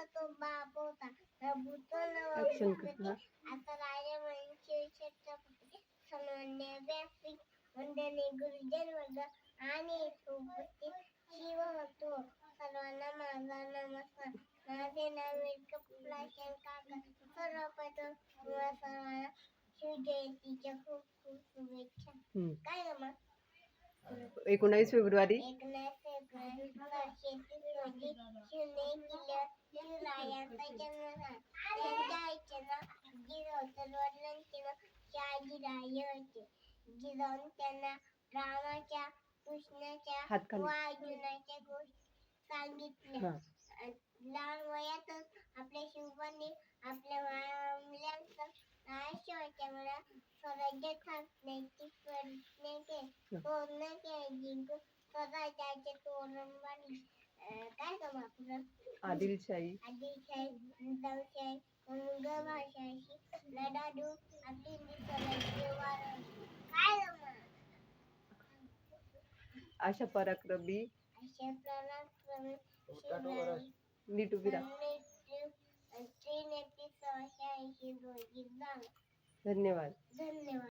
तो बाप होता प्रभुत्व ऍक्शन कर हा. आता राजा म्हणजे छत्रपती सन्मान्य व्यासपीठ वंदने गुरुजन वर्ग आणि उपस्थित शिव होतो सर्वांना माझा नमस्कार. माझे नाव वेंकटप्राशन काका. सर्वप्रथम तुम्हा सर्वांना शिवजयंतीच्या खूप खूप शुभेच्छा. काय ग मग 19 फेब्रुवारी 19 फेब्रुवारी 1930 रोजी शिवने किल्ल्यावर शिवरायांचा जन्म झाला. त्यांच्या आईचे नाव जिजाऊ तर वडिलांचे नाव शहाजीराजे होते. जिजाऊने त्यांना रामाच्या कृष्णाच्या हात खाली. व अर्जुनाच्या गोष्टी सांगितल्या. हा. लहान वयातच आपल्या शिवबांनी आपल्या मुलांचं आयुष्याच्या वेळा स्वराज्य थांबण्याची प्रयत्न केले. पूर्ण केले जिंकून स्वराज्याचे तोरण बांधले. काय ग आपलं आदिलशाही निजामशाही मुघल भाषाशी लढा देऊन आपली स्वराज्य वाढवले. काय ग अशा पराक्रमी अशा पराक्रमी शिवरायांनी नीट उभी राहा. 3 एप्रिल 1680 रोजी झाला. धन्यवाद. धन्यवाद.